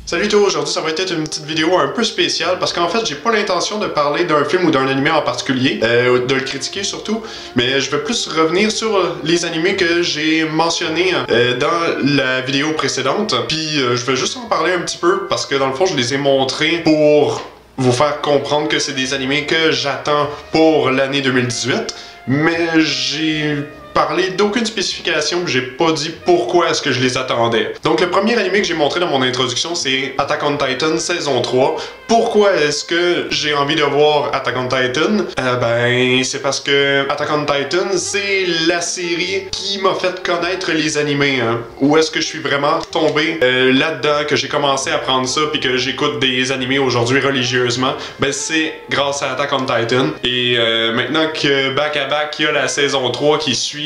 Salut tout, aujourd'hui ça va être une petite vidéo un peu spéciale parce qu'en fait j'ai pas l'intention de parler d'un film ou d'un animé en particulier, de le critiquer surtout, mais je vais plus revenir sur les animés que j'ai mentionnés dans la vidéo précédente, puis je vais juste en parler un petit peu parce que dans le fond je les ai montrés pour vous faire comprendre que c'est des animés que j'attends pour l'année 2018, mais j'ai parlé d'aucune spécification, j'ai pas dit pourquoi est-ce que je les attendais. Donc le premier animé que j'ai montré dans mon introduction, c'est Attack on Titan saison 3. Pourquoi est-ce que j'ai envie de voir Attack on Titan? C'est parce que Attack on Titan, c'est la série qui m'a fait connaître les animés. Où est-ce que je suis vraiment tombé là-dedans, que j'ai commencé à prendre ça, puis que j'écoute des animés aujourd'hui religieusement, c'est grâce à Attack on Titan. Et maintenant que back à back, il y a la saison 3 qui suit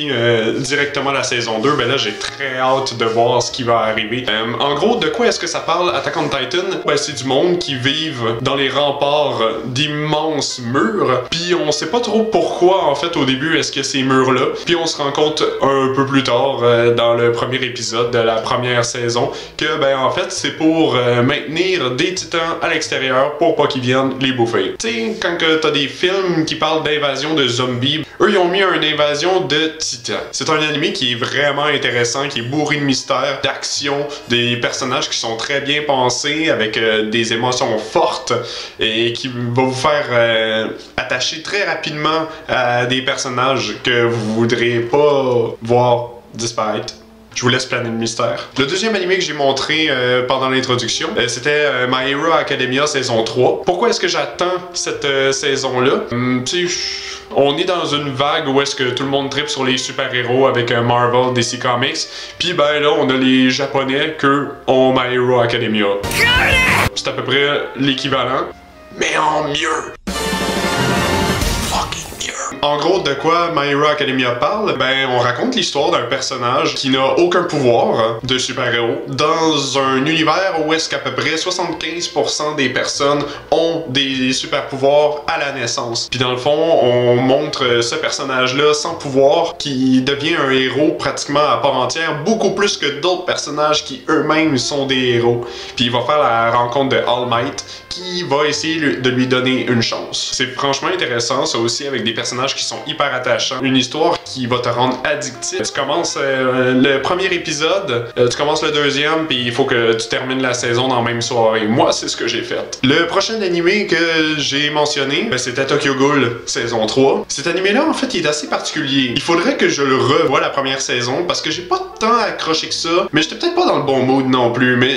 directement la saison 2, là j'ai très hâte de voir ce qui va arriver. En gros, de quoi est-ce que ça parle Attack on Titan? C'est du monde qui vivent dans les remparts d'immenses murs, puis on sait pas trop pourquoi en fait au début est-ce que ces murs-là, puis on se rend compte un peu plus tard dans le premier épisode de la première saison que en fait c'est pour maintenir des titans à l'extérieur pour pas qu'ils viennent les bouffer. Tu sais, quand t'as des films qui parlent d'invasion de zombies, eux ils ont mis une invasion de titans. C'est un animé qui est vraiment intéressant, qui est bourré de mystères, d'action, des personnages qui sont très bien pensés, avec des émotions fortes et qui va vous faire attacher très rapidement à des personnages que vous voudrez pas voir disparaître. Je vous laisse planer le mystère. Le deuxième animé que j'ai montré pendant l'introduction, c'était My Hero Academia saison 3. Pourquoi est-ce que j'attends cette saison-là? On est dans une vague où est-ce que tout le monde tripe sur les super-héros avec Marvel, DC Comics. Puis là, on a les Japonais que ont My Hero Academia. C'est à peu près l'équivalent, mais en mieux. En gros, de quoi My Hero Academia parle? On raconte l'histoire d'un personnage qui n'a aucun pouvoir de super-héros dans un univers où est-ce qu'à peu près 75% des personnes ont des super-pouvoirs à la naissance. Puis dans le fond, on montre ce personnage-là sans pouvoir qui devient un héros pratiquement à part entière, beaucoup plus que d'autres personnages qui eux-mêmes sont des héros. Puis il va faire la rencontre de All Might qui va essayer de lui donner une chance. C'est franchement intéressant, ça aussi, avec des personnages qui sont hyper attachants. Une histoire qui va te rendre addictif. Tu commences le premier épisode, tu commences le deuxième, puis il faut que tu termines la saison dans la même soirée. Moi, c'est ce que j'ai fait. Le prochain animé que j'ai mentionné, c'était Tokyo Ghoul saison 3. Cet animé-là, en fait, il est assez particulier. Il faudrait que je le revoie la première saison, parce que j'ai pas tant accroché que ça, mais j'étais peut-être pas dans le bon mood non plus, mais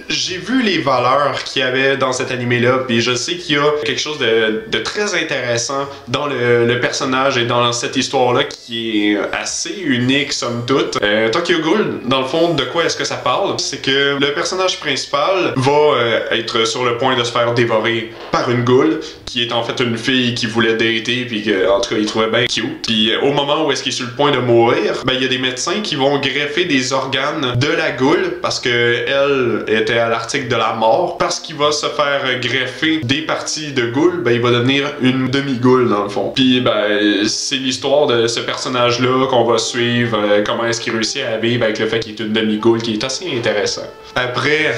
j'ai vu les valeurs qu'il y avait dans cet animé-là, puis je sais qu'il y a quelque chose de très intéressant dans le personnage et dans cette histoire-là qui est assez unique, somme toute. Tokyo Ghoul, dans le fond, de quoi est-ce que ça parle? C'est que le personnage principal va être sur le point de se faire dévorer par une goule, qui est en fait une fille qui voulait dater, puis en tout cas, il trouvait bien cute. Puis au moment où est-ce qu'il est sur le point de mourir, il y a des médecins qui vont greffer des organes de la goule, parce que elle était à l'article de la mort. Parce qu'il va se faire greffer des parties de goule, il va devenir une demi-goule dans le fond. Puis c'est l'histoire de ce personnage-là qu'on va suivre, comment est-ce qu'il réussit à vivre avec le fait qu'il est une demi-goule, qui est assez intéressant. Après,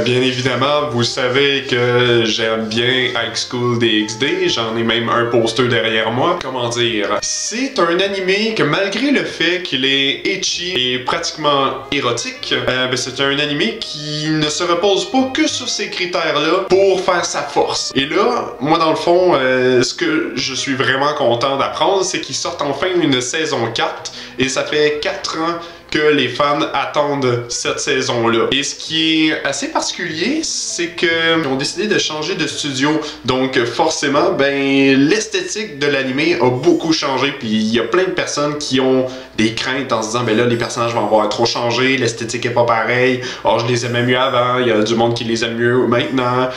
bien évidemment, vous savez que j'aime bien High School DxD, j'en ai même un poster derrière moi. Comment dire? C'est un animé que malgré le fait qu'il est ecchi et pratiquement érotique, c'est un animé qui ne se repose pas que sur ces critères-là pour faire sa force. Et là, moi dans le fond, ce que je suis vraiment content d'apprendre, c'est qu'ils sortent enfin une saison 4, et ça fait 4 ans que les fans attendent cette saison-là. Et ce qui est assez particulier, c'est qu'ils ont décidé de changer de studio. Donc forcément, l'esthétique de l'animé a beaucoup changé. Puis il y a plein de personnes qui ont des craintes en se disant, là, les personnages vont avoir trop changé, l'esthétique est pas pareille. Or, je les aimais mieux avant, il y a du monde qui les aime mieux maintenant.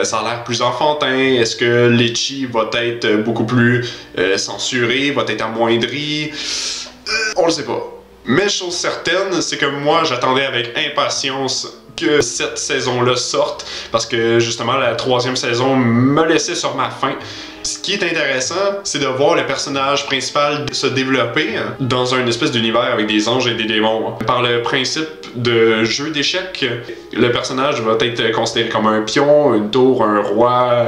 Ça a l'air plus enfantin. Est-ce que l'ecchi va être beaucoup plus censuré, va être amoindri? On le sait pas. Mais chose certaine, c'est que moi, j'attendais avec impatience que cette saison-là sorte, parce que justement la 3e saison me laissait sur ma faim. Ce qui est intéressant, c'est de voir le personnage principal se développer dans un espèce d'univers avec des anges et des démons. Par le principe de jeu d'échecs, le personnage va être considéré comme un pion, une tour, un roi,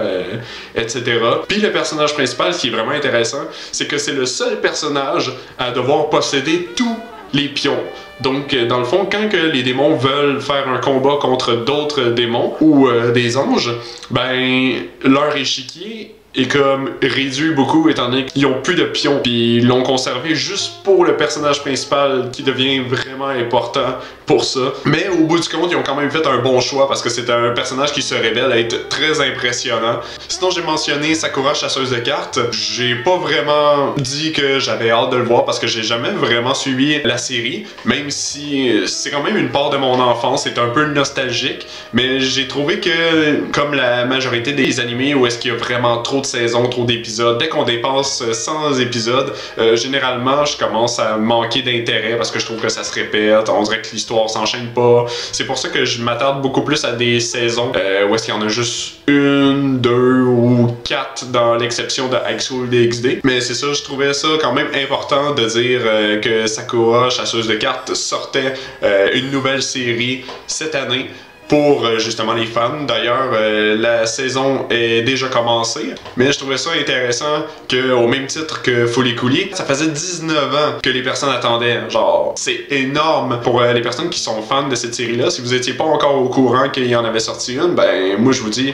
etc. Puis le personnage principal, ce qui est vraiment intéressant, c'est que c'est le seul personnage à devoir posséder tous les pions. Donc, dans le fond, quand que les démons veulent faire un combat contre d'autres démons ou des anges, ben, leur échiquier est comme réduit beaucoup étant donné qu'ils ont plus de pions, puis ils l'ont conservé juste pour le personnage principal qui devient vraiment important pour ça. Mais au bout du compte, ils ont quand même fait un bon choix parce que c'est un personnage qui se révèle être très impressionnant. Sinon, j'ai mentionné Sakura chasseuse de cartes. J'ai pas vraiment dit que j'avais hâte de le voir parce que j'ai jamais vraiment suivi la série, même si c'est quand même une part de mon enfance, c'est un peu nostalgique, mais j'ai trouvé que, comme la majorité des animés où est-ce qu'il y a vraiment trop de saisons, trop d'épisodes, dès qu'on dépasse 100 épisodes, généralement je commence à manquer d'intérêt parce que je trouve que ça se répète, on dirait que l'histoire s'enchaîne pas. C'est pour ça que je m'attarde beaucoup plus à des saisons où est-ce qu'il y en a juste 1, 2 ou 4 dans l'exception de High School DxD. Mais c'est ça, je trouvais ça quand même important de dire que Sakura chasseuse de cartes sortait une nouvelle série cette année pour justement les fans. D'ailleurs, la saison est déjà commencée, mais je trouvais ça intéressant que, au même titre que Fooly Cooly, ça faisait 19 ans que les personnes attendaient. Genre, c'est énorme pour les personnes qui sont fans de cette série-là. Si vous étiez pas encore au courant qu'il y en avait sorti une, ben moi je vous dis,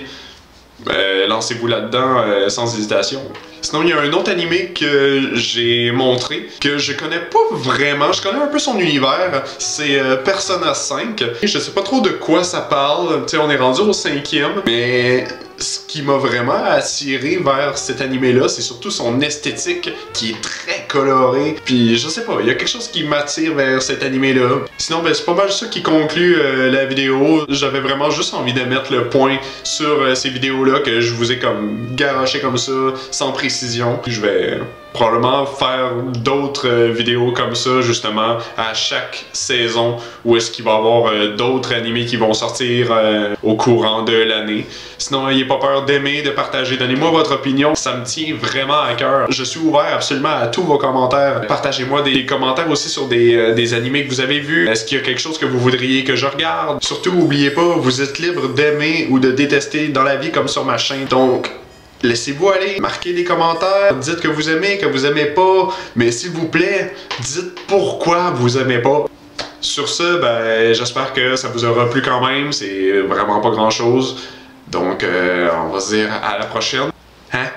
lancez-vous là-dedans sans hésitation. Sinon, il y a un autre animé que j'ai montré, que je connais pas vraiment, je connais un peu son univers, c'est Persona 5. Je sais pas trop de quoi ça parle, tu sais, on est rendu au 5e, mais ce qui m'a vraiment attiré vers cet animé-là, c'est surtout son esthétique qui est très colorée. Puis je sais pas, il y a quelque chose qui m'attire vers cet animé-là. Sinon, ben, c'est pas mal ça qui conclut la vidéo. J'avais vraiment juste envie de mettre le point sur ces vidéos-là que je vous ai comme garoché comme ça, sans précision. Je vais probablement faire d'autres vidéos comme ça justement à chaque saison où est-ce qu'il va y avoir d'autres animés qui vont sortir au courant de l'année. Sinon, n'ayez pas peur d'aimer, de partager, donnez-moi votre opinion, ça me tient vraiment à cœur. Je suis ouvert absolument à tous vos commentaires. Partagez-moi des commentaires aussi sur des animés que vous avez vus. Est-ce qu'il y a quelque chose que vous voudriez que je regarde? Surtout, n'oubliez pas, vous êtes libre d'aimer ou de détester dans la vie comme sur ma chaîne. Donc, laissez-vous aller, marquez des commentaires, dites que vous aimez pas, mais s'il vous plaît, dites pourquoi vous aimez pas. Sur ce, ben, j'espère que ça vous aura plu quand même, c'est vraiment pas grand chose. Donc, on va se dire à la prochaine. Hein?